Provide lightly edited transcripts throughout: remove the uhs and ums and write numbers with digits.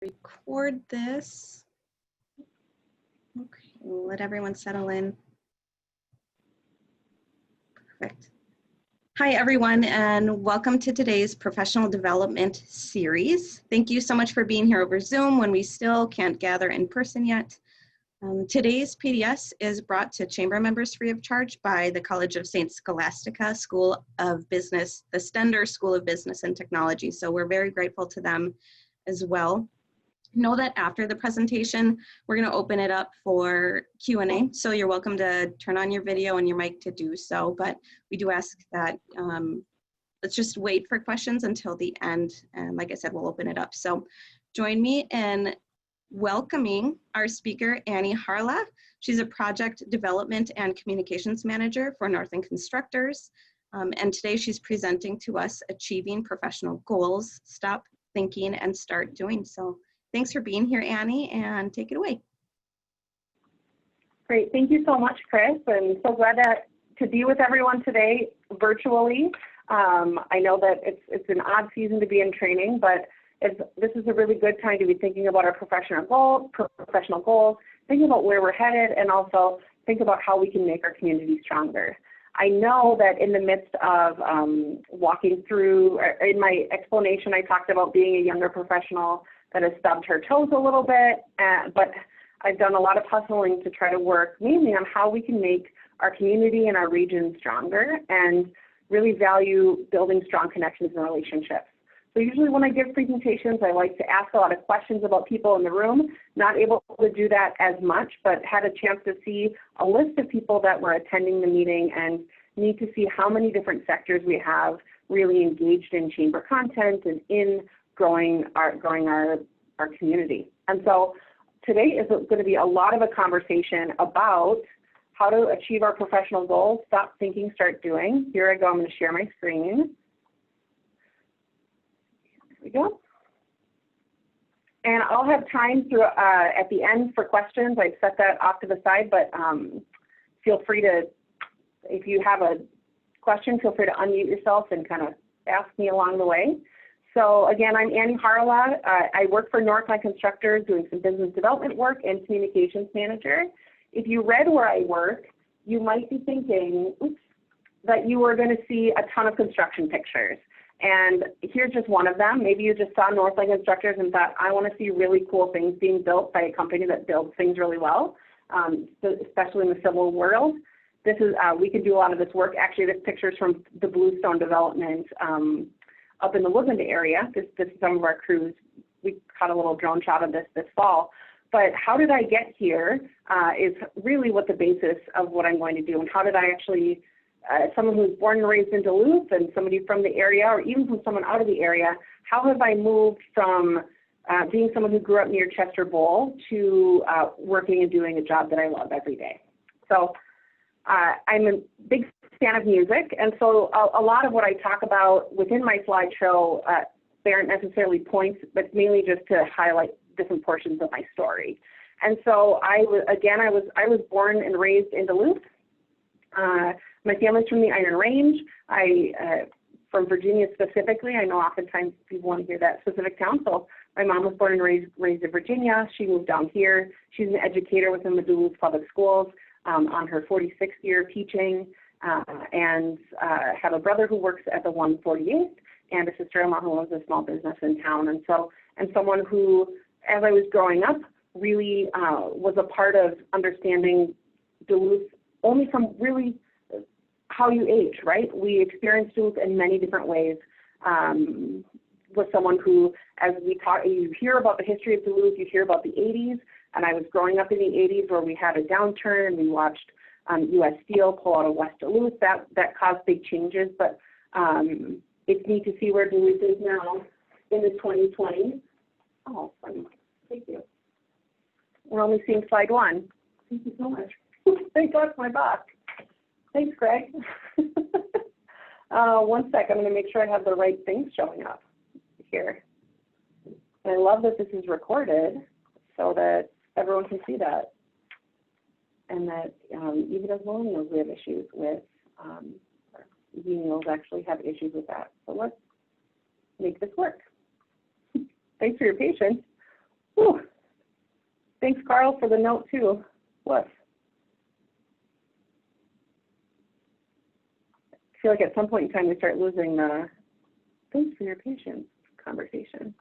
record this. Okay, we'll let everyone settle in. Perfect. Hi, everyone, and welcome to today's professional development series. Thank you so much for being here over Zoom when we still can't gather in person yet. Today's PDS is brought to chamber members free of charge by the College of St. Scholastica School of Business, the Stender School of Business and Technology. So we're very grateful to them as well. Know that after the presentation, we're going to open it up for Q&A. So you're welcome to turn on your video and your mic to do so. But we do ask that let's just wait for questions until the end. And like I said, we'll open it up. So join me in welcoming our speaker, Annie Harala. She's a project development and communications manager for Northland Constructors. And today she's presenting to us Achieving Professional Goals, Stop Thinking and Start Doing. So thanks for being here, Annie, and take it away. Great, thank you so much, Chris, and so glad to be with everyone today virtually. I know that it's an odd season to be in training, but this is a really good time to be thinking about our professional goals, thinking about where we're headed, and also think about how we can make our community stronger. I know that in the midst of walking through, in my explanation, I talked about being a younger professional that has stubbed her toes a little bit, but I've done a lot of hustling to try to work mainly on how we can make our community and our region stronger and really value building strong connections and relationships. So usually when I give presentations, I like to ask a lot of questions about people in the room, not able to do that as much, but had a chance to see a list of people that were attending the meeting and need to see how many different sectors we have really engaged in chamber content and in growing our community. And so today is going to be a lot of a conversation about how to achieve our professional goals, stop thinking, start doing. Here I go, I'm going to share my screen. There we go. And I'll have time through, at the end for questions. I've set that off to the side, but feel free to, if you have a question, feel free to unmute yourself and kind of ask me along the way. So again, I'm Annie Harala. I work for Northland Constructors doing some business development work and communications manager. If you read where I work, you might be thinking, oops, that you were going to see a ton of construction pictures. And here's just one of them. Maybe you just saw Northland Constructors and thought, I want to see really cool things being built by a company that builds things really well, especially in the civil world. This is, we could do a lot of this work. Actually, this picture is from the Bluestone development up in the Woodland area. This is some of our crews. We caught a little drone shot of this fall. But how did I get here is really what the basis of what I'm going to do. And how did I actually, someone who's born and raised in Duluth and somebody from the area, or even from someone out of the area, how have I moved from being someone who grew up near Chester Bowl to working and doing a job that I love every day? So I'm a big fan of music, and so a lot of what I talk about within my slideshow, they aren't necessarily points, but mainly just to highlight different portions of my story. And so I was born and raised in Duluth. My family's from the Iron Range. From Virginia specifically. I know oftentimes people want to hear that specific town. So my mom was born and raised in Virginia. She moved down here. She's an educator within the Duluth Public Schools on her 46th year teaching, and have a brother who works at the 148th and a sister-in-law who owns a small business in town. And so, and someone who, as I was growing up, really was a part of understanding Duluth only from really how you age, right? We experience Duluth in many different ways. With someone who, as we talk, you hear about the history of Duluth, you hear about the 80s, and I was growing up in the 80s where we had a downturn. We watched U.S. Steel pull out of West Duluth. That caused big changes, but it's neat to see where Duluth is now in the 2020s. Oh, funny. Thank you. We're only seeing slide one. Thank you so much. Thank God for my boss. Thanks, Greg. 1 sec, I'm going to make sure I have the right things showing up here. And I love that this is recorded so that everyone can see that. And that even as millennials, we have issues with, millennials actually have issues with that. So let's make this work. Thanks for your patience. Whew. Thanks, Carl, for the note too. Woof. I feel like at some point in time we start losing the thanks for your patience conversation.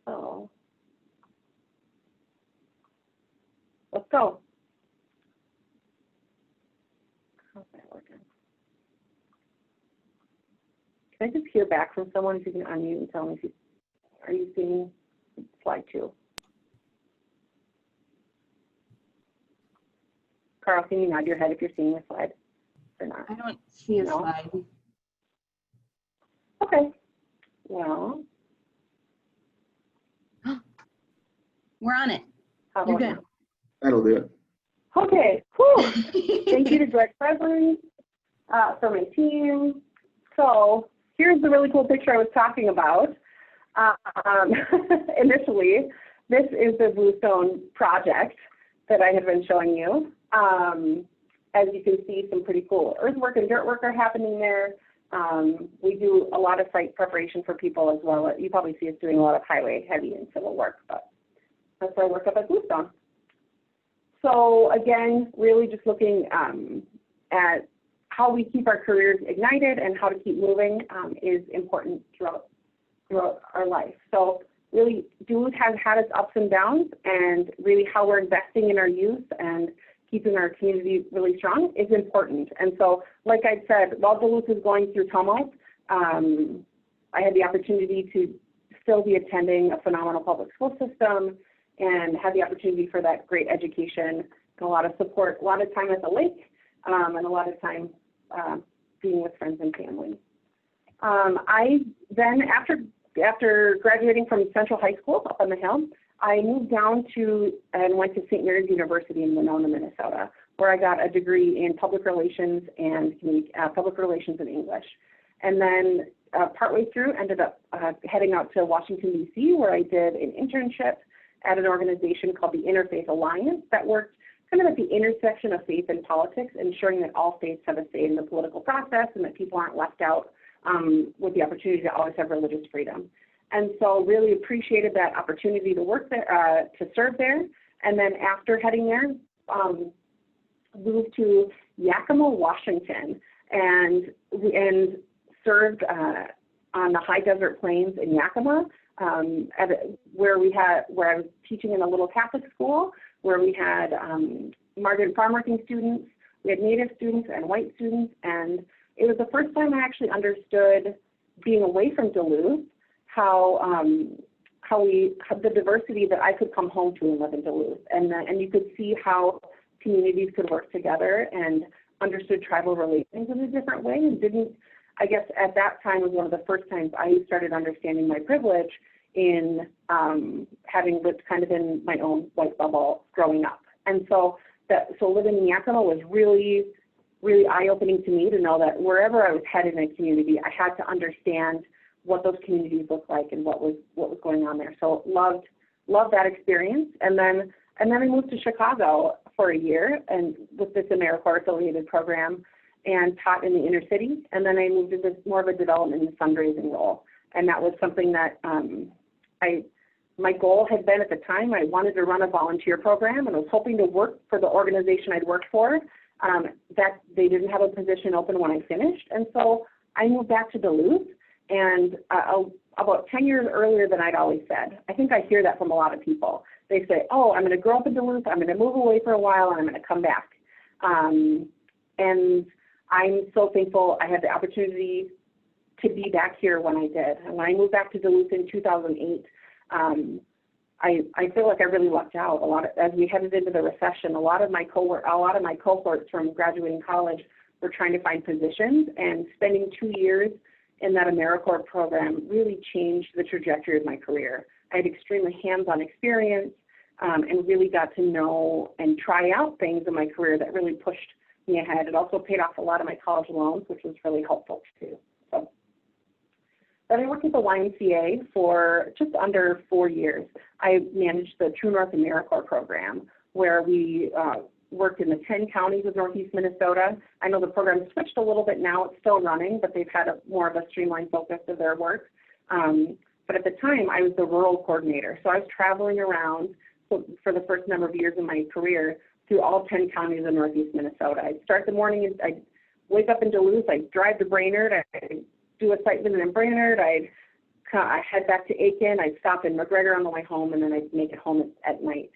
Oh. Let's go. How's that working? Can I just hear back from someone if you can unmute and tell me if you, are you seeing slide 2? Carl, can you nod your head if you're seeing the slide or not? I don't see a slide. Okay. Well, we're on it. how You're about good. That'll do it. now? Okay. Whew. Thank you to Greg Presley for my team. So here's the really cool picture I was talking about. Initially, this is the Bluestone Project that I had been showing you. As you can see, some pretty cool earthwork and dirt work are happening there. We do a lot of site preparation for people as well. You probably see us doing a lot of highway, heavy, and civil work, but that's our work up at Bluestone. So again, really just looking at how we keep our careers ignited and how to keep moving is important throughout our life. So really, Duluth has had its ups and downs, and really how we're investing in our youth and keeping our community really strong is important. And so, like I said, while Duluth is going through tumult, I had the opportunity to still be attending a phenomenal public school system and had the opportunity for that great education and a lot of support, a lot of time at the lake, and a lot of time being with friends and family. I then, after graduating from Central High School up on the hill, I moved down to and went to St. Mary's University in Winona, Minnesota, where I got a degree in public relations and English. And then partway through, ended up heading out to Washington, D.C., where I did an internship at an organization called the Interfaith Alliance that worked kind of at the intersection of faith and politics, ensuring that all faiths have a say in the political process and that people aren't left out with the opportunity to always have religious freedom. And so really appreciated that opportunity to work there, to serve there. And then after heading there, moved to Yakima, Washington, and served on the high desert plains in Yakima, where I was teaching in a little Catholic school, where we had migrant farm working students, we had Native students and white students, and it was the first time I actually understood, being away from Duluth, how the diversity that I could come home to and live in Duluth, and you could see how communities could work together and understood tribal relations in a different way, and didn't, I guess at that time was one of the first times I started understanding my privilege in having lived kind of in my own white bubble growing up. And so living in Yakima was really, really eye-opening to me to know that wherever I was headed in a community, I had to understand what those communities looked like and what was going on there. So loved that experience. And then I moved to Chicago for a year and with this AmeriCorps affiliated program and taught in the inner city. And then I moved into more of a development and fundraising role. And that was something that my goal had been at the time. I wanted to run a volunteer program, and I was hoping to work for the organization I'd worked for. That they didn't have a position open when I finished. And so I moved back to Duluth, and about 10 years earlier than I'd always said. I think I hear that from a lot of people. They say, oh, I'm going to grow up in Duluth, I'm going to move away for a while, and I'm going to come back. And I'm so thankful I had the opportunity to be back here when I did. And when I moved back to Duluth in 2008, I feel like I really lucked out. As we headed into the recession, a lot of my cohorts from graduating college were trying to find positions, and spending 2 years in that AmeriCorps program really changed the trajectory of my career. I had extremely hands-on experience and really got to know and try out things in my career that really pushed me ahead. It also paid off a lot of my college loans, which was really helpful too. So then I worked at the YMCA for just under 4 years. I managed the True North AmeriCorps program, where we worked in the 10 counties of Northeast Minnesota. I know the program switched a little bit now. It's still running, but they've had more of a streamlined focus of their work. But at the time, I was the rural coordinator. So I was traveling around for the first number of years of my career through all 10 counties of Northeast Minnesota. I'd start the morning, and I'd wake up in Duluth, I'd drive to Brainerd, I'd do a site visit in Brainerd, I'd head back to Aiken, I'd stop in McGregor on the way home, and then I'd make it home at night.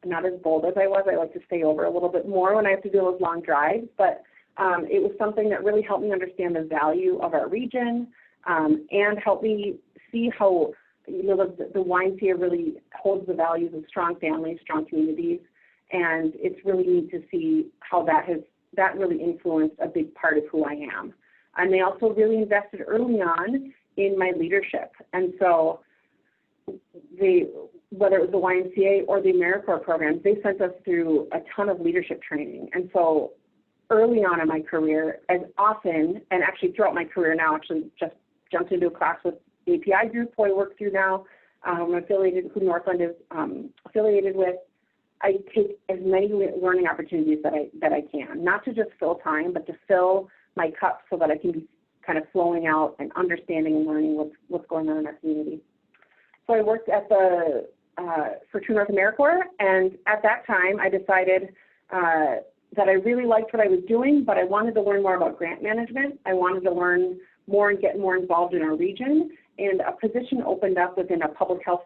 Not as bold as I was. I like to stay over a little bit more when I have to do those long drives, but it was something that really helped me understand the value of our region and helped me see how the YMCA really holds the values of strong families, strong communities, and it's really neat to see how that really influenced a big part of who I am. And they also really invested early on in my leadership, and so whether it was the YMCA or the AmeriCorps programs, they sent us through a ton of leadership training. And so early on in my career, as often, and actually throughout my career now, actually just jumped into a class with the API group who I work through now, I'm affiliated, who Northland is affiliated with. I take as many learning opportunities that I can, not to just fill time, but to fill my cup so that I can be kind of flowing out and understanding and learning what's going on in our community. So I worked at for True North AmeriCorps, and at that time I decided that I really liked what I was doing, but I wanted to learn more about grant management. I wanted to learn more and get more involved in our region, and a position opened up within public health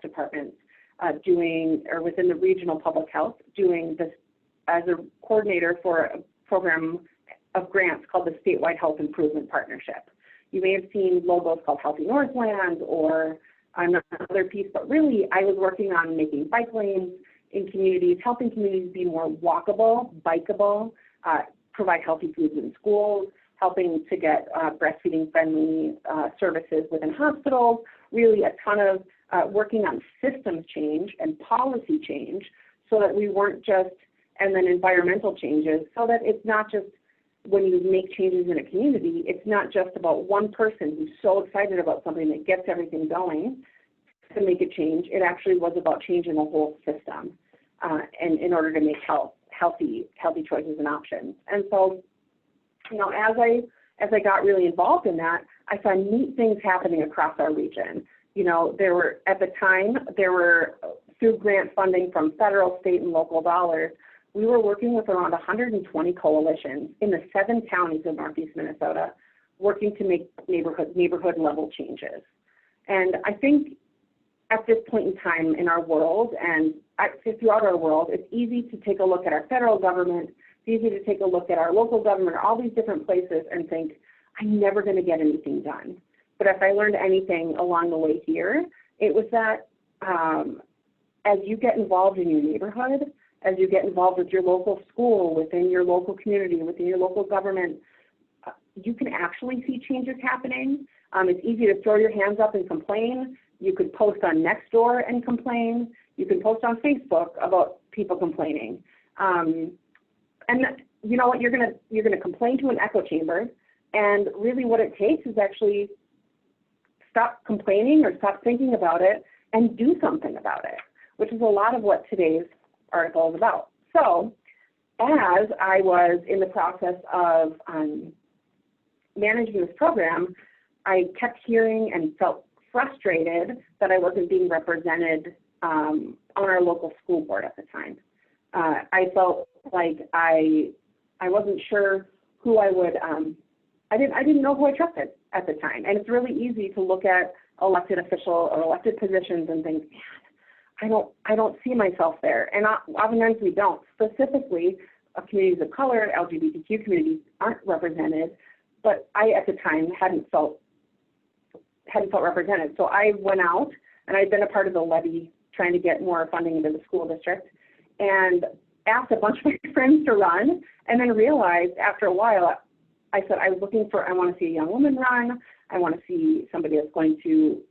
departments, within the regional public health, doing this as a coordinator for a program of grants called the Statewide Health Improvement Partnership. You may have seen logos called Healthy Northland or another piece, but really I was working on making bike lanes in communities, helping communities be more walkable, bikeable, provide healthy foods in schools, helping to get breastfeeding friendly services within hospitals, really a ton of working on systems change and policy change so that we weren't just, and then environmental changes, so that it's not just when you make changes in a community, it's not just about one person who's so excited about something that gets everything going to make a change. It actually was about changing the whole system and in order to make healthy choices and options. And so, you know, as I got really involved in that, I saw neat things happening across our region. You know, at the time, through grant funding from federal, state, and local dollars, we were working with around 120 coalitions in the 7 counties of Northeast Minnesota, working to make neighborhood level changes. And I think at this point in time in our world and throughout our world, it's easy to take a look at our federal government, it's easy to take a look at our local government, all these different places and think, I'm never going to get anything done. But if I learned anything along the way here, it was that as you get involved in your neighborhood, as you get involved with your local school, within your local community, within your local government, you can actually see changes happening. It's easy to throw your hands up and complain. You could post on Nextdoor and complain. You can post on Facebook about people complaining. And you know what? You're gonna complain to an echo chamber, and really what it takes is actually stop complaining or stop thinking about it and do something about it, which is a lot of what today's article is about. So as I was in the process of managing this program, I kept hearing and felt frustrated that I wasn't being represented on our local school board at the time. I felt like I wasn't sure who I would, I didn't know who I trusted at the time. And it's really easy to look at elected official or elected positions and think, man, I don't see myself there. And oftentimes we don't. Specifically, communities of color, LGBTQ communities aren't represented, but I at the time hadn't felt represented. So I went out, and I'd been a part of the levy trying to get more funding into the school district, and asked a bunch of my friends to run, and then realized after a while, I said, I want to see a young woman run. I want to see somebody that's going to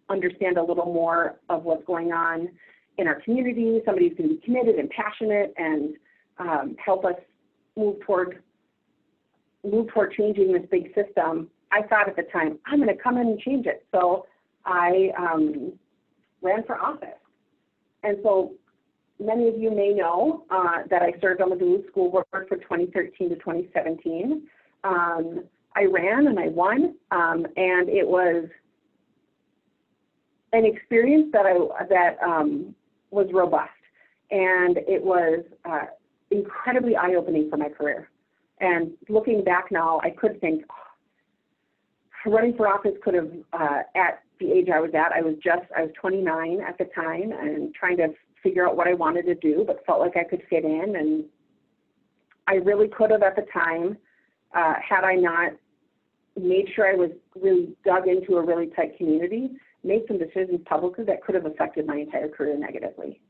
understand a little more of what's going on in our community, somebody who's going to be committed and passionate and help us move toward changing this big system. I thought at the time, I'm going to come in and change it. So I ran for office. And so many of you may know that I served on the Duluth School Board for 2013 to 2017. I ran and I won, and it was an experience that was robust, and it was incredibly eye-opening for my career. And looking back now, I could think, running for office could have, at the age I was at, I was 29 at the time and trying to figure out what I wanted to do, but felt like I could fit in. And I really could have at the time, had I not made sure I was really dug into a really tight community, made some decisions publicly that could have affected my entire career negatively.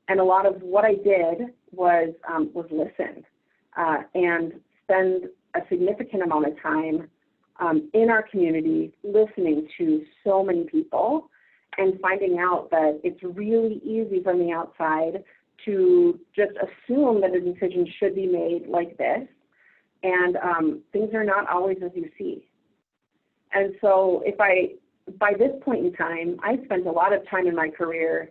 And a lot of what I did was listen and spend a significant amount of time in our community, listening to so many people and finding out that it's really easy from the outside to just assume that a decision should be made like this, and things are not always as you see. And so by this point in time, I spent a lot of time in my career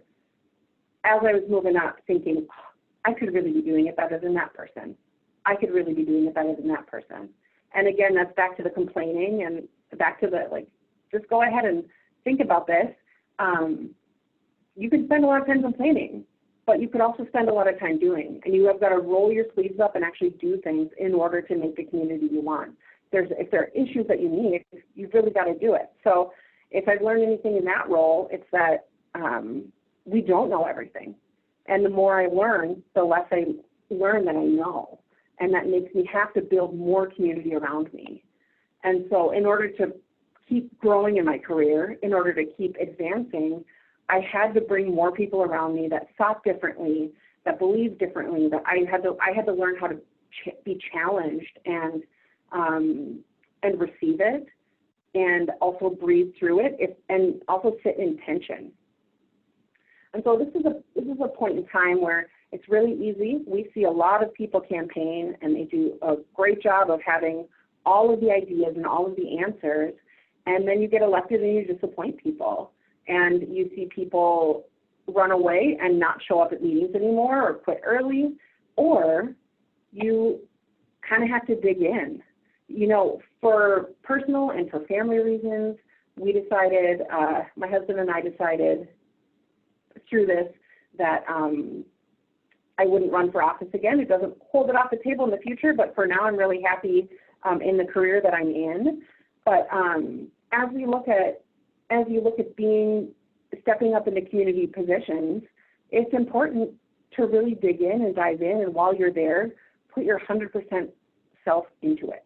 as I was moving up thinking, oh, I could really be doing it better than that person. I could really be doing it better than that person. And again, that's back to the complaining and back to the, like, just go ahead and think about this. You could spend a lot of time complaining, but you could also spend a lot of time doing. And you have got to roll your sleeves up and actually do things in order to make the community you want. If there are issues that you need, you've really got to do it. So if I've learned anything in that role, it's that we don't know everything. And the more I learn, the less I learn that I know. And that makes me have to build more community around me. And so in order to keep growing in my career, in order to keep advancing, I had to bring more people around me that thought differently, that believed differently, that I had to learn how to be challenged and receive it, and also breathe through it, and also sit in tension. And so this is a point in time where it's really easy. We see a lot of people campaign, and they do a great job of having all of the ideas and all of the answers, and then you get elected and you disappoint people. And you see people run away and not show up at meetings anymore or quit early, or you kind of have to dig in. You know, for personal and for family reasons, we decided, my husband and I decided through this that I wouldn't run for office again. It doesn't hold it off the table in the future, but for now I'm really happy in the career that I'm in. But as you look at stepping up into community positions, it's important to really dig in and dive in, and while you're there, put your 100% self into it.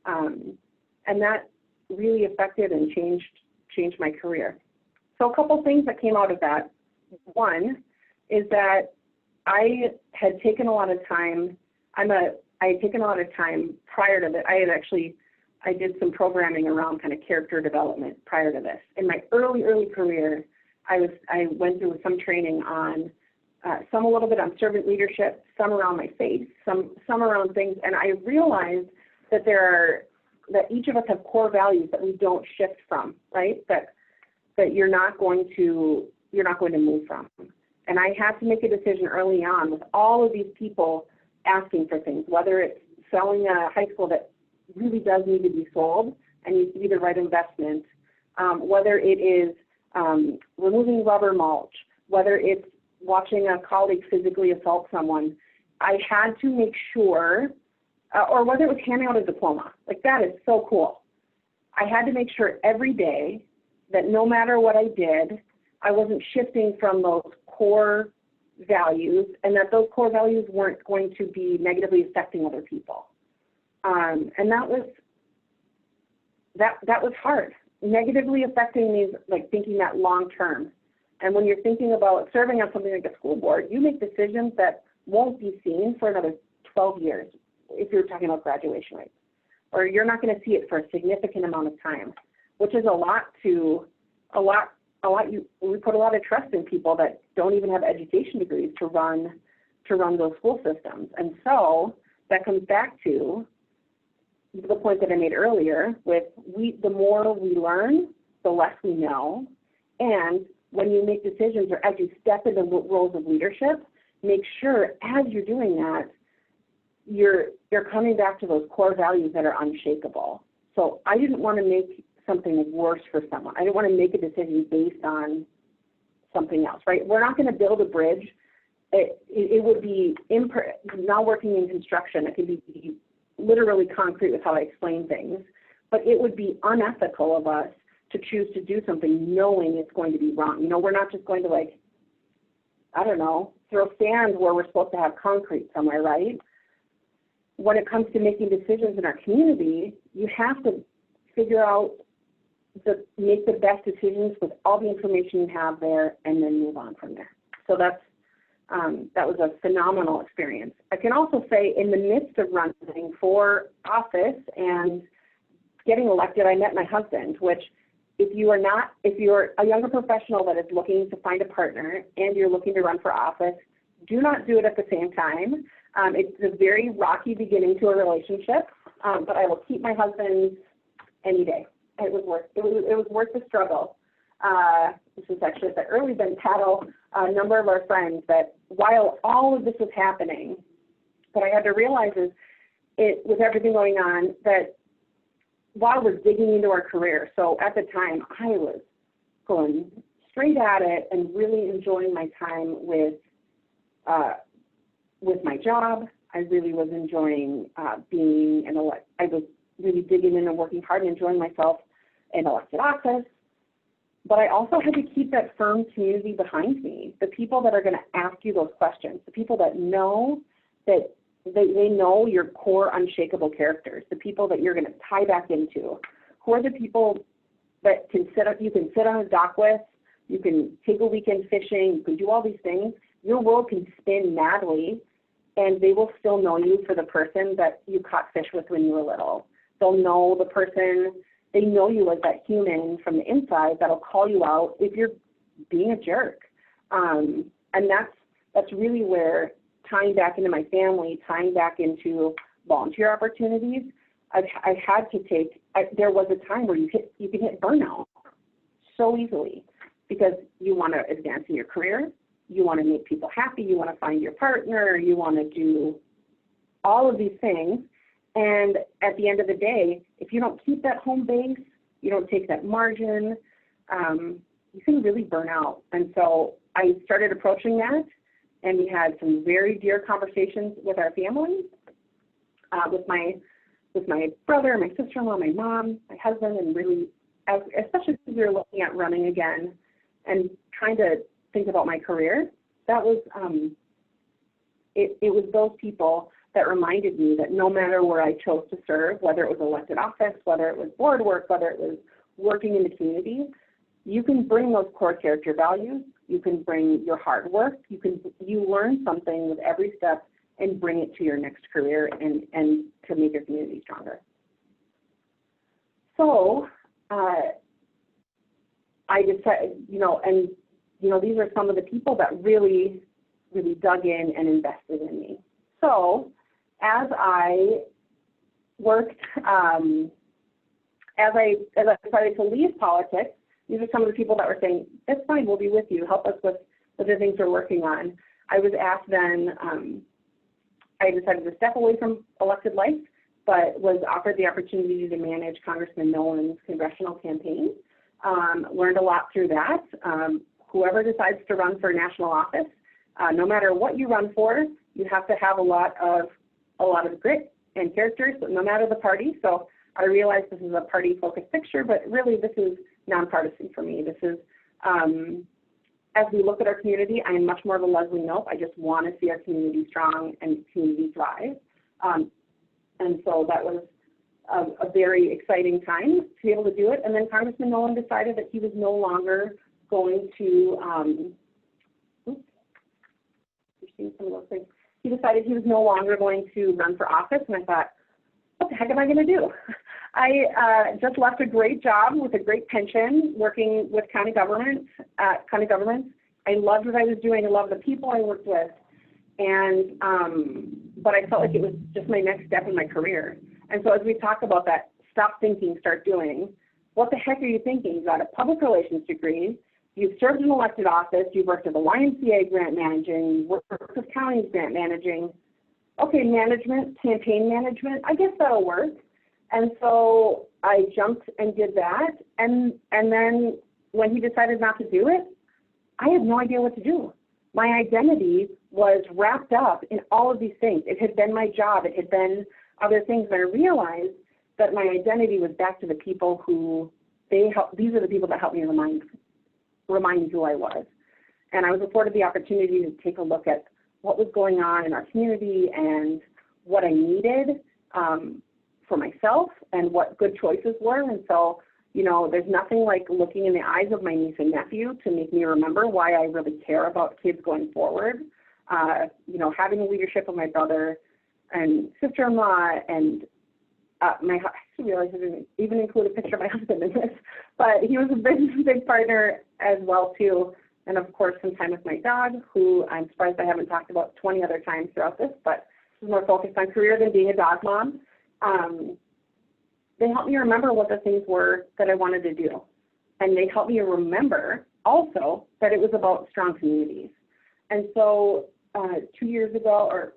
And that really affected and changed my career. So a couple things that came out of that. One is that I had taken a lot of time. I had taken a lot of time prior to that. I did some programming around kind of character development prior to this. In my early career, I went through some training on some a little bit on servant leadership, some around my faith, some around things, and I realized that that each of us have core values that we don't shift from, right? That you're not going to move from. And I had to make a decision early on with all of these people asking for things, whether it's selling a high school that really does need to be sold and needs to be the right investment, whether it is removing rubber mulch, whether it's watching a colleague physically assault someone. I had to make sure, or whether it was handing out a diploma, like that is so cool. I had to make sure every day that no matter what I did, I wasn't shifting from those core values, and that those core values weren't going to be negatively affecting other people. And that was hard. Negatively affecting means like thinking that long term. And when you're thinking about serving on something like a school board, you make decisions that won't be seen for another 12 years if you're talking about graduation rates, or you're not going to see it for a significant amount of time, which is we put a lot of trust in people that don't even have education degrees to run those school systems. And so that comes back to the point that I made earlier with the more we learn, the less we know. And when you make decisions or as you step into roles of leadership, make sure as you're doing that, you're coming back to those core values that are unshakable. So I didn't want to make something worse for someone. I didn't want to make a decision based on something else, right? We're not going to build a bridge. It would be now working in construction. It could be literally concrete with how I explain things, but it would be unethical of us to choose to do something knowing it's going to be wrong. You know, we're not just going to, like, I don't know, throw sand where we're supposed to have concrete somewhere, right? When it comes to making decisions in our community, you have to figure out make the best decisions with all the information you have there, and then move on from there. So that was a phenomenal experience. I can also say, in the midst of running for office and getting elected, I met my husband, which if you're a younger professional that is looking to find a partner and you're looking to run for office, do not do it at the same time. It's a very rocky beginning to a relationship, but I will keep my husband any day. It was worth the struggle. This was actually at the early bench paddle. A number of our friends that while all of this was happening, what I had to realize is with everything going on, that while we're digging into our career, so at the time I was going straight at it and really enjoying my time with my job. I really was enjoying I was really digging in and working hard and enjoying myself in elected office. But I also had to keep that firm community behind me, the people that are going to ask you those questions, the people that know that they know your core unshakable characters, the people that you're going to tie back into, who are the people that you can sit on a dock with, you can take a weekend fishing, you can do all these things. Your world can spin madly, and they will still know you for the person that you caught fish with when you were little. They'll know the person, they know you as that human from the inside that'll call you out if you're being a jerk. And that's really where tying back into my family, tying back into volunteer opportunities, I had to there was a time where you can hit burnout so easily because you want to advance in your career, you want to make people happy, you want to find your partner, you want to do all of these things. And at the end of the day, if you don't keep that home base, you don't take that margin, you can really burn out. And so I started approaching that, and we had some very dear conversations with our family, with my brother, my sister-in-law, my mom, my husband, and really, especially as we were looking at running again and trying to think about my career. That was it was those people that reminded me that no matter where I chose to serve, whether it was elected office, whether it was board work, whether it was working in the community, you can bring those core character values, you can bring your hard work, you learn something with every step and bring it to your next career and to make your community stronger. So I decided, these are some of the people that really, really dug in and invested in me. So as I worked, as I decided to leave politics, these are some of the people that were saying, that's fine, we'll be with you, help us with the things we're working on. I was asked then, I decided to step away from elected life, but was offered the opportunity to manage Congressman Nolan's congressional campaign. Learned a lot through that. Whoever decides to run for national office, no matter what you run for, you have to have a lot of grit and character, so no matter the party. So I realize this is a party-focused picture, but really this is nonpartisan for me. This is, as we look at our community, I am much more of a Leslie Knope. I just want to see our community strong and community thrive. And so that was a very exciting time to be able to do it. And then Congressman Nolan decided that he was no longer going to, you're seeing some of those things. He decided he was no longer going to run for office, and I thought, what the heck am I going to do? I just left a great job with a great pension working with county government. I loved what I was doing. I loved the people I worked with, and but I felt like it was just my next step in my career. And so as we talk about that, stop thinking, start doing, what the heck are you thinking? You've got a public relations degree, you've served in elected office, you've worked at the YMCA grant managing, you've worked with counties grant managing. Okay, management, campaign management, I guess that'll work. And so I jumped and did that. And then when he decided not to do it, I had no idea what to do. My identity was wrapped up in all of these things. It had been my job. It had been other things. And I realized that my identity was back to the people who these are the people that helped me remind me who I was. And I was afforded the opportunity to take a look at what was going on in our community and what I needed for myself and what good choices were. And so, you know, there's nothing like looking in the eyes of my niece and nephew to make me remember why I really care about kids going forward. You know, having the leadership of my brother and sister-in-law and I realized I didn't even include a picture of my husband in this, but he was a big partner as well too. And of course, some time with my dog, who I'm surprised I haven't talked about 20 other times throughout this, but this is more focused on career than being a dog mom. They helped me remember what the things were that I wanted to do. And they helped me remember also that it was about strong communities. And so 2 years ago, or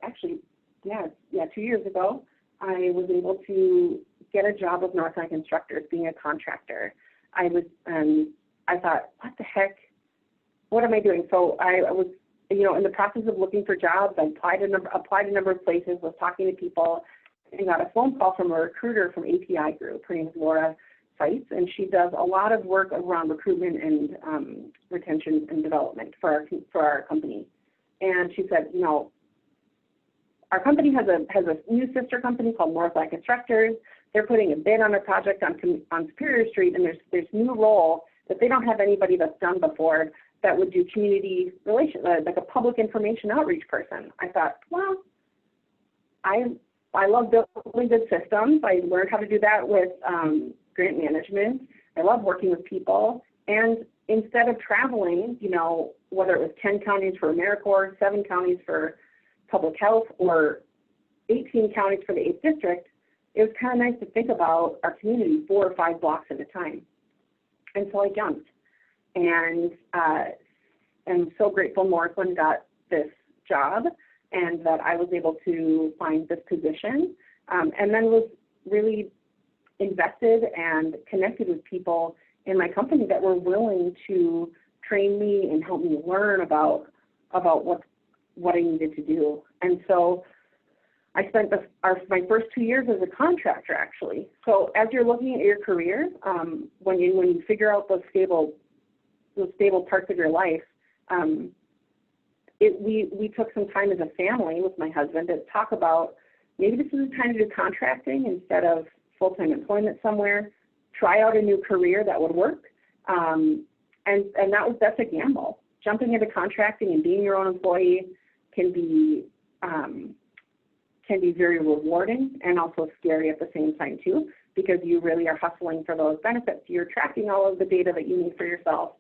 actually, 2 years ago, I was able to get a job with Northland Constructors, being a contractor. I thought, what the heck? What am I doing? So I was, you know, in the process of looking for jobs. I applied a number of places, was talking to people, and got a phone call from a recruiter from API Group. Her name is Laura Seitz, and she does a lot of work around recruitment and retention and development for our company. And she said, you know, our company has a new sister company called Northland Constructors. They're putting a bid on a project on Superior Street, and there's new role that they don't have anybody that's done before that would do community relations, like a public information outreach person. I thought, well, I love building good systems. I learned how to do that with grant management. I love working with people. And instead of traveling, you know, whether it was 10 counties for AmeriCorps, 7 counties for public health, or 18 counties for the 8th district, it was kind of nice to think about our community 4 or 5 blocks at a time. And so I jumped. And I'm so grateful Northland got this job and that I was able to find this position, and then was really invested and connected with people in my company that were willing to train me and help me learn about what I needed to do. And so I spent my first 2 years as a contractor, actually. So as you're looking at your career, when you figure out those stable parts of your life, we took some time as a family with my husband to talk about maybe this is the time to do contracting instead of full-time employment somewhere, try out a new career that would work. And that's a gamble. Jumping into contracting and being your own employee can be very rewarding and also scary at the same time too, because you really are hustling for those benefits. You're tracking all of the data that you need for yourself.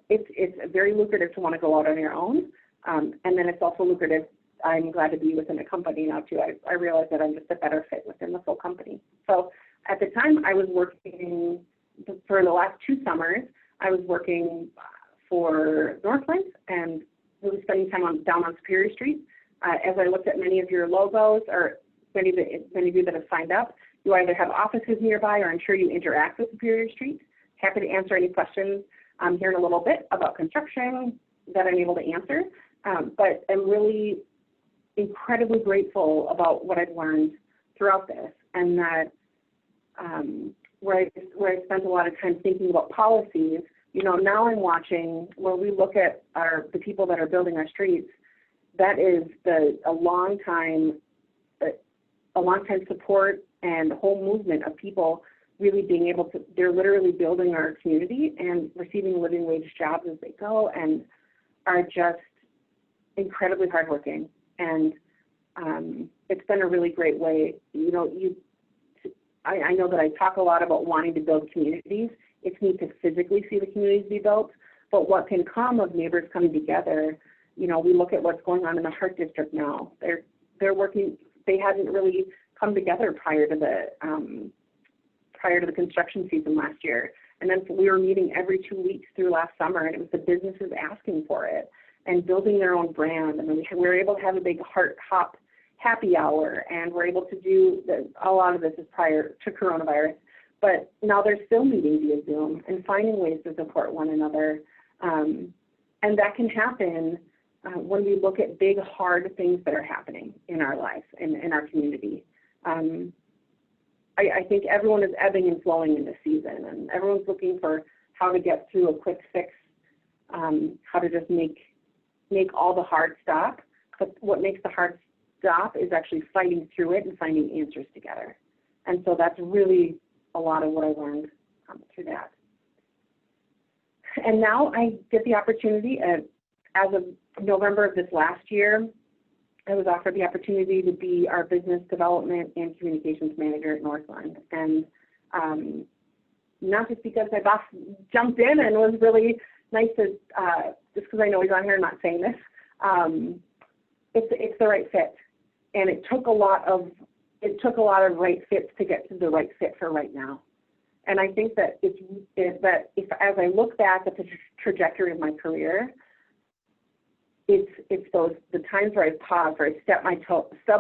It's very lucrative to want to go out on your own, and then it's also lucrative. I'm glad to be within a company now too. I realize that I'm just a better fit within the full company. So at the time I was working, for the last 2 summers, I was working for Northland and really spending time down on Superior Street. As I looked at many of your logos, or many of you that have signed up, you either have offices nearby or I'm sure you interact with Superior Street. Happy to answer any questions here in a little bit about construction that I'm able to answer. But I'm really incredibly grateful about what I've learned throughout this, and that where I spent a lot of time thinking about policies, you know, now I'm watching where we look at the people that are building our streets. That is a long time support and whole movement of people really being able to, they're literally building our community and receiving living wage jobs as they go, and are just incredibly hardworking. And it's been a really great way. You know, I know that I talk a lot about wanting to build communities. It's neat to physically see the communities be built, but what can come of neighbors coming together, you know, we look at what's going on in the Heart District now. They're working, they hadn't really come together prior to the construction season last year. And then we were meeting every 2 weeks through last summer, and it was the businesses asking for it and building their own brand. And then we were able to have a big Heart Hop happy hour, and we're able to do, a lot of this is prior to coronavirus, but now they're still meeting via Zoom and finding ways to support one another. And that can happen when we look at big, hard things that are happening in our lives and in our community. I think everyone is ebbing and flowing in this season, and everyone's looking for how to get through a quick fix, how to just make all the hard stop. But what makes the hard stop is actually fighting through it and finding answers together. And so that's really a lot of what I learned through that. And now I get the opportunity, as of November of this last year, I was offered the opportunity to be our business development and communications manager at Northland. And not just because my boss jumped in and was really nice to, just because I know he's on here, I'm not saying this, it's the right fit. And it took a lot of right fits to get to the right fit for right now. And I think that if as I look back at the trajectory of my career, it's the times where I paused, where I stubbed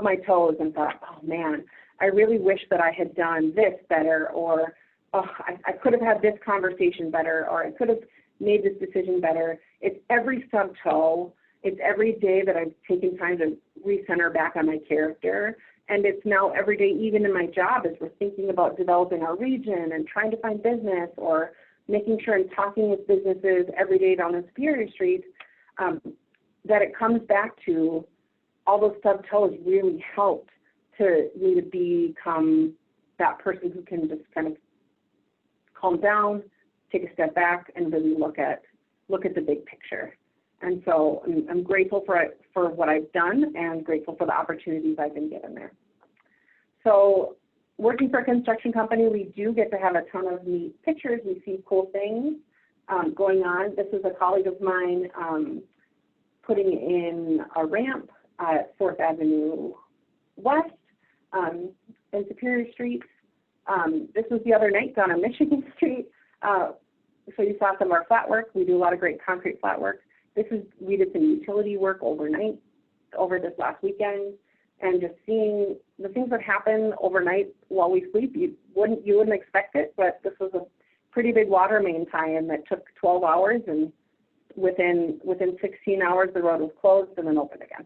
my toes and thought, oh man, I really wish that I had done this better, or oh, I could have had this conversation better, or I could have made this decision better. It's every stub toe. It's every day that I've taken time to recenter back on my character. And it's now every day, even in my job, as we're thinking about developing our region and trying to find business, or making sure I'm talking with businesses every day down in Superior Street, that it comes back to all those stub toes really helped to me to become that person who can just kind of calm down, take a step back, and really look at the big picture. And so I'm grateful for what I've done, and grateful for the opportunities I've been given there. So working for a construction company, we do get to have a ton of neat pictures. We see cool things going on. This is a colleague of mine putting in a ramp at 4th Avenue West in Superior Street. This was the other night down on Michigan Street. So you saw some of our flat work. We do a lot of great concrete flat work. We did some utility work overnight, over this last weekend, and just seeing the things that happen overnight while we sleep. You wouldn't expect it, but this was a pretty big water main tie-in that took 12 hours, and within 16 hours the road was closed and then opened again.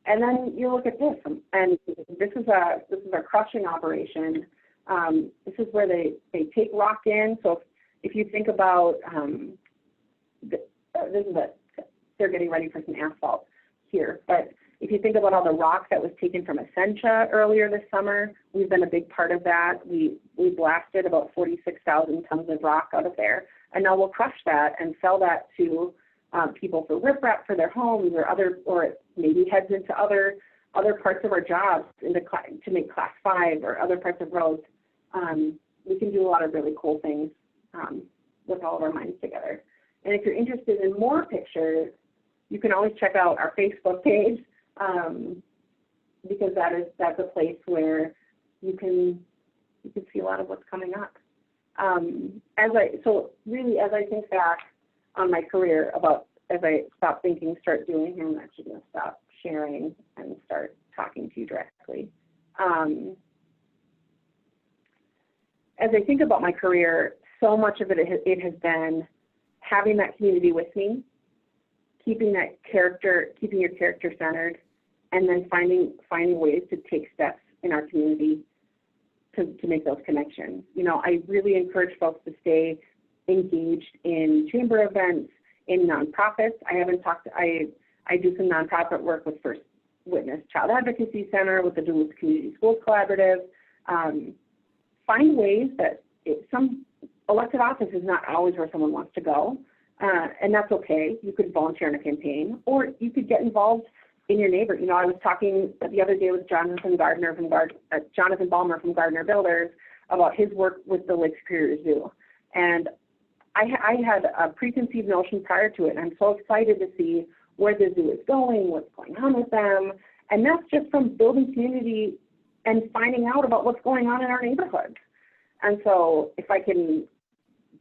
And then you look at this, and this is a crushing operation. This is where they take rock in. So if you think about they're getting ready for some asphalt here. But if you think about all the rock that was taken from Essentia earlier this summer, we've been a big part of that. We blasted about 46,000 tons of rock out of there. And now we'll crush that and sell that to people for riprap for their homes, or maybe heads into other parts of our jobs to make Class 5 or other parts of roads. We can do a lot of really cool things with all of our minds together. And if you're interested in more pictures, you can always check out our Facebook page, because that's a place where you can see a lot of what's coming up. As I think back on my career, as I stop thinking, start doing, here, I'm actually going to stop sharing and start talking to you directly. As I think about my career, so much of it has been having that community with me, keeping your character centered, and then finding ways to take steps in our community to make those connections. You know, I really encourage folks to stay engaged in chamber events, in nonprofits. I do some nonprofit work with First Witness Child Advocacy Center, with the Duluth Community Schools Collaborative. Find ways that some elected office is not always where someone wants to go, and that's okay. You could volunteer in a campaign, or you could get involved in your neighbor. You know, I was talking the other day with Jonathan Balmer from Gardner Builders about his work with the Lake Superior Zoo, and I had a preconceived notion prior to it, and I'm so excited to see where the zoo is going, what's going on with them, and that's just from building community and finding out about what's going on in our neighborhoods. And so if I can,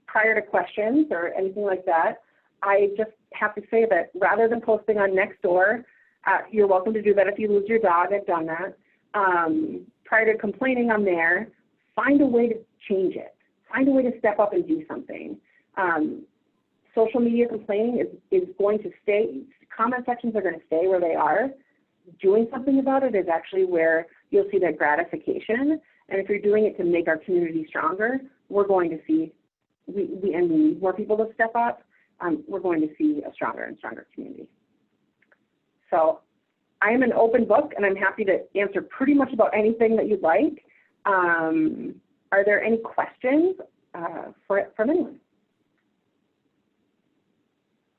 prior to questions or anything like that, I just have to say that rather than posting on Nextdoor, you're welcome to do that if you lose your dog. I've done that. Prior to complaining on there, find a way to change it. Find a way to step up and do something. Social media complaining is going to stay. Comment sections are going to stay where they are. Doing something about it is actually where you'll see that gratification. And if you're doing it to make our community stronger, we're going to see, we need more people to step up. We're going to see a stronger and stronger community. So I am an open book, and I'm happy to answer pretty much about anything that you'd like. Are there any questions from anyone?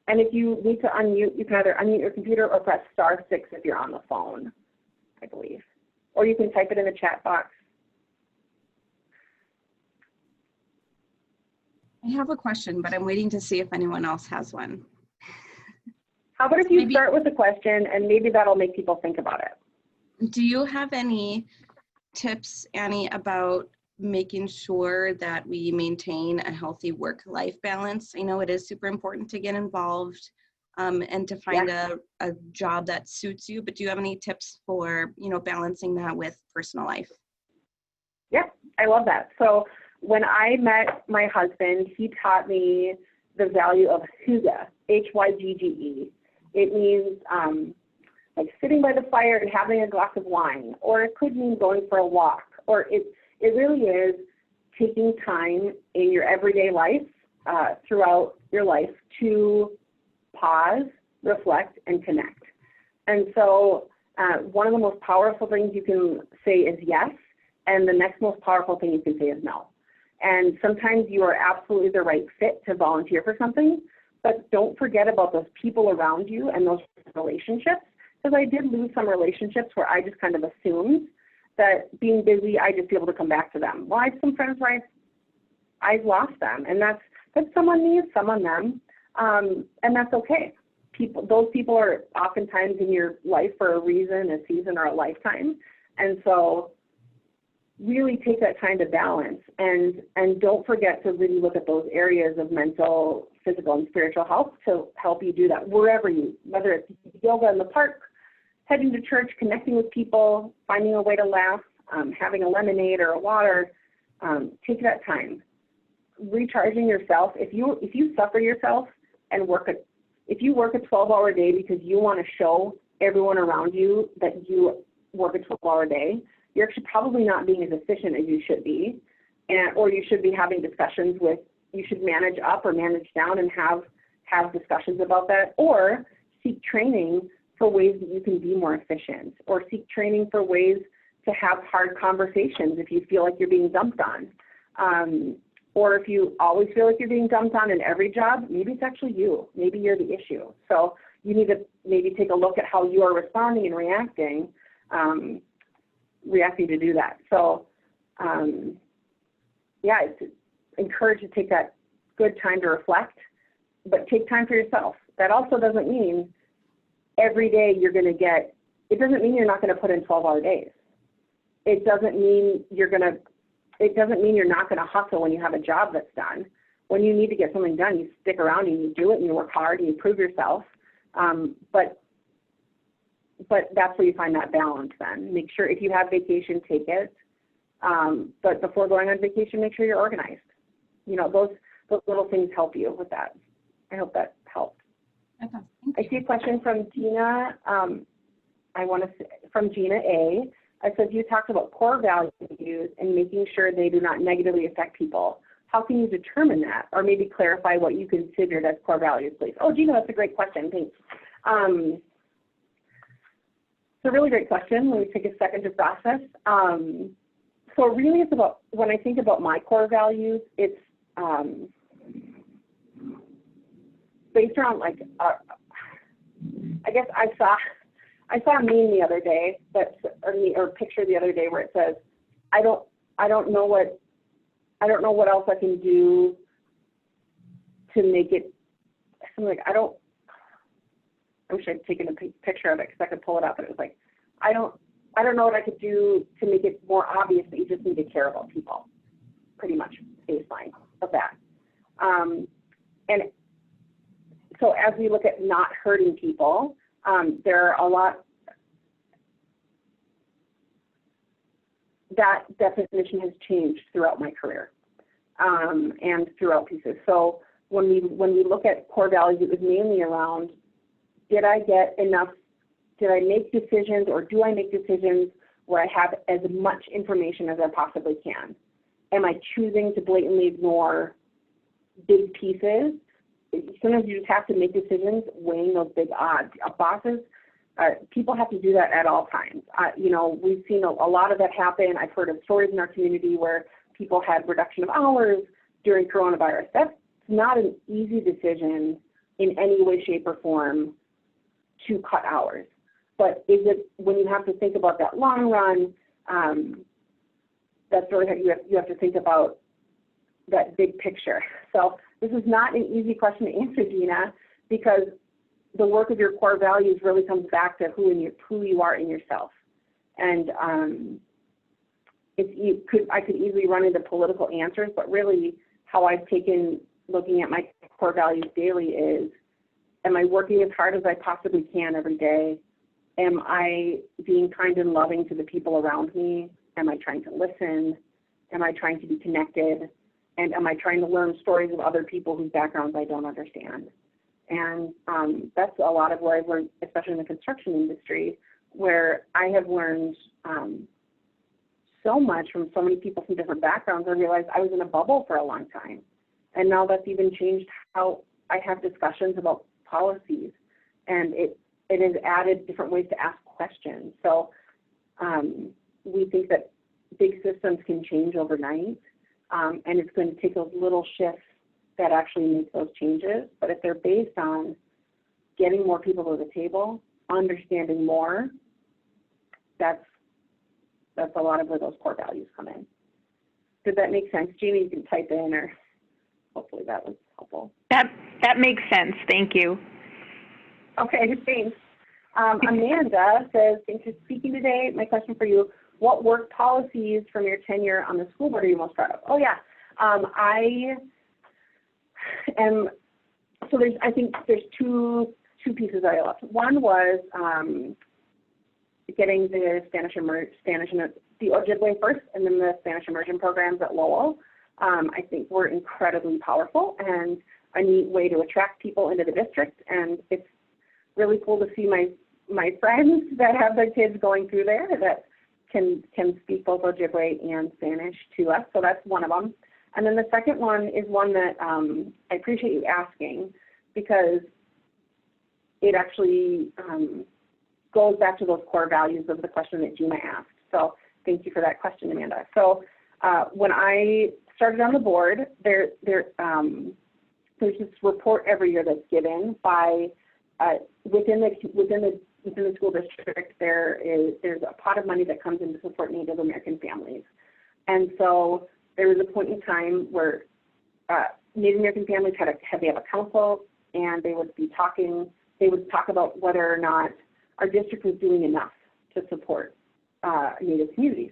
And if you need to unmute, you can either unmute your computer or press *6 if you're on the phone, I believe. Or you can type it in the chat box. I have a question, but I'm waiting to see if anyone else has one. How about if you start with a question, and maybe that'll make people think about it. Do you have any tips, Annie, about making sure that we maintain a healthy work-life balance? I know it is super important to get involved and to find a job that suits you, but do you have any tips for, balancing that with personal life? Yeah, I love that. So when I met my husband, he taught me the value of hygge, H-Y-G-G-E. It means like sitting by the fire and having a glass of wine, or it could mean going for a walk, or it really is taking time in your everyday life, throughout your life, to pause, reflect, and connect. And so one of the most powerful things you can say is yes, and the next most powerful thing you can say is no. And sometimes you are absolutely the right fit to volunteer for something, but don't forget about those people around you and those relationships, because I did lose some relationships where I just kind of assumed that being busy, I'd just be able to come back to them. Well, I have some friends where I've lost them, and that's some on me, some on them, and that's okay. Those people are oftentimes in your life for a reason, a season, or a lifetime, and so really take that time to balance, and don't forget to really look at those areas of mental, physical, and spiritual health to help you do that wherever whether it's yoga in the park, heading to church, connecting with people, finding a way to laugh, having a lemonade or a water. Take that time. Recharging yourself. If you suffer yourself and if you work a 12-hour day because you want to show everyone around you that you work a 12-hour day, you're actually probably not being as efficient as you should be, or you should be having discussions you should manage up or manage down and have discussions about that, or seek training for ways that you can be more efficient, or seek training for ways to have hard conversations if you feel like you're being dumped on. Or if you always feel like you're being dumped on in every job, maybe it's actually you. Maybe you're the issue. So you need to maybe take a look at how you are responding and reacting to do that. So it's encouraged to take that good time to reflect, but take time for yourself. That also doesn't mean every day you're going to get, it doesn't mean you're not going to put in 12-hour days. It doesn't mean you're not going to hustle when you have a job that's done. When you need to get something done, you stick around and you do it and you work hard and you prove yourself. But that's where you find that balance then. Make sure if you have vacation, take it. But before going on vacation, make sure you're organized. Those little things help you with that. I hope that helped. Okay. I see a question from Gina. From Gina A. I said, you talked about core values and making sure they do not negatively affect people. How can you determine that? Or maybe clarify what you considered as core values, please. Oh, Gina, that's a great question. Thanks. It's a really great question. Let me take a second to process. So really it's about, when I think about my core values, it's based around I guess I saw a meme the other day or picture the other day where it says, I don't know what else I can do to make it something like, I wish I'd taken a picture of it because I could pull it up, and it was like, I don't know what I could do to make it more obvious that you just need to care about people. Pretty much baseline of that. And so as we look at not hurting people, there are a lot. that definition has changed throughout my career and throughout pieces. So when we look at core values, it was mainly around, did I make decisions, or do I make decisions where I have as much information as I possibly can? Am I choosing to blatantly ignore big pieces? Sometimes you just have to make decisions weighing those big odds. Bosses, people have to do that at all times. You know, we've seen a lot of that happen. I've heard of stories in our community where people had reduction of hours during coronavirus. That's not an easy decision in any way, shape, or form to cut hours. But is it, when you have to think about that long run, that's really how you have to think about that big picture. So this is not an easy question to answer, Gina, because the work of your core values really comes back to who you are in yourself. And I could easily run into political answers, but really how I've taken looking at my core values daily is, am I working as hard as I possibly can every day? Am I being kind and loving to the people around me? Am I trying to listen? Am I trying to be connected? And am I trying to learn stories of other people whose backgrounds I don't understand? And that's a lot of where I've learned, especially in the construction industry, where I have learned so much from so many people from different backgrounds. I realized I was in a bubble for a long time. And now that's even changed how I have discussions about policies. And it has added different ways to ask questions. So we think that big systems can change overnight, and it's going to take those little shifts that actually make those changes. But if they're based on getting more people to the table, understanding more, that's a lot of where those core values come in. Did that make sense? Jamie, you can type in, or hopefully that was helpful. That makes sense. Thank you. Okay, thanks. Amanda says, thanks for speaking today. My question for you, what work policies from your tenure on the school board are you most proud of? Oh, yeah. I think there's two pieces that I loved. One was getting the the Ojibwe first, and then the Spanish immersion programs at Lowell. I think were incredibly powerful and a neat way to attract people into the district. And it's really cool to see my friends that have their kids going through there that can speak both Ojibwe and Spanish to us. So that's one of them. And then the second one is one that I appreciate you asking, because it actually goes back to those core values of the question that Gina asked. So thank you for that question, Amanda. So when I started on the board, there's this report every year that's given by within the school district. There's a pot of money that comes in to support Native American families, and so there was a point in time where Native American families had a council, and they would talk about whether or not our district was doing enough to support Native communities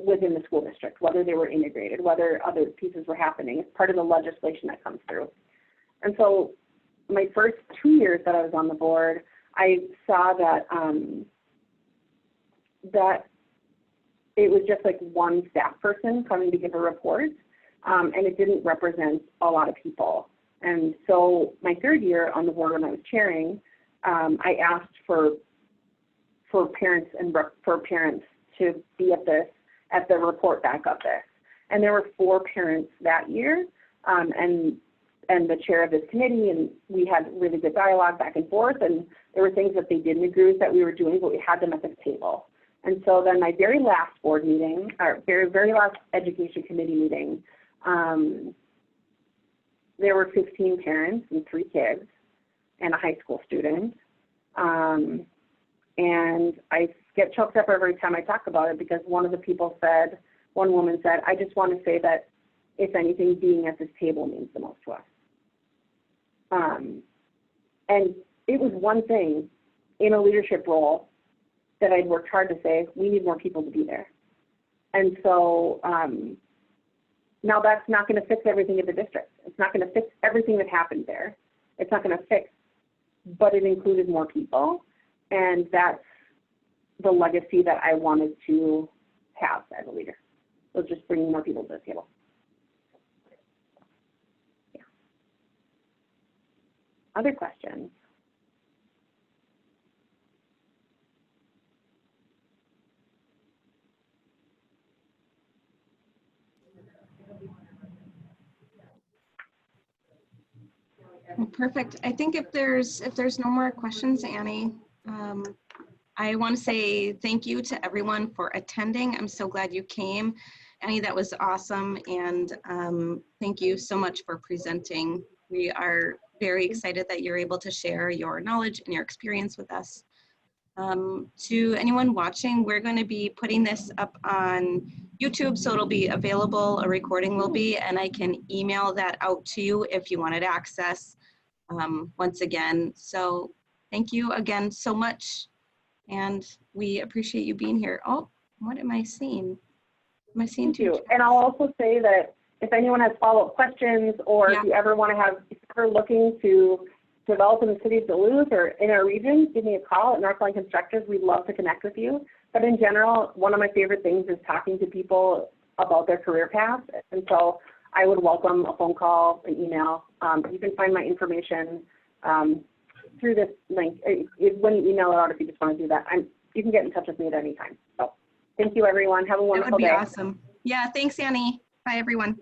within the school district, whether they were integrated, whether other pieces were happening. It's part of the legislation that comes through. And so my first 2 years that I was on the board, I saw that that it was just like one staff person coming to give a report, and it didn't represent a lot of people. And so my third year on the board, when I was chairing, I asked for parents to be at the report back of this. And there were 4 parents that year, and the chair of this committee, and we had really good dialogue back and forth, and there were things that they didn't agree with that we were doing, but we had them at the table. And so then my very last board meeting, or very last education committee meeting, there were 15 parents and 3 kids and a high school student. And I get choked up every time I talk about it, because one woman said, I just want to say that, if anything, being at this table means the most to us. And it was one thing in a leadership role that I'd worked hard to say, we need more people to be there. And so now that's not going to fix everything in the district. It's not going to fix everything that happened there. It's not going to fix, but it included more people. And that's the legacy that I wanted to have as a leader. So just bringing more people to the table. Yeah. Other questions? Well, perfect. I think if there's no more questions, Annie, I want to say thank you to everyone for attending. I'm so glad you came. Annie, that was awesome. And thank you so much for presenting. We are very excited that you're able to share your knowledge and your experience with us. To anyone watching, we're going to be putting this up on YouTube, so it'll be available, a recording will be, and I can email that out to you if you wanted access once again. So thank you again so much, and we appreciate you being here. Oh, what am I seeing? Am I seeing Thank you. And I'll also say that if anyone has follow-up questions, or if you ever want to have, if you're looking to develop in the city of Duluth or in our region, give me a call at Northland Constructors. We'd love to connect with you. But in general, one of my favorite things is talking to people about their career path. And so I would welcome a phone call, an email. You can find my information through this link. When you email it out, if you just want to do that, you can get in touch with me at any time. So thank you, everyone. Have a wonderful day. That would be awesome. Yeah, thanks, Annie. Bye, everyone.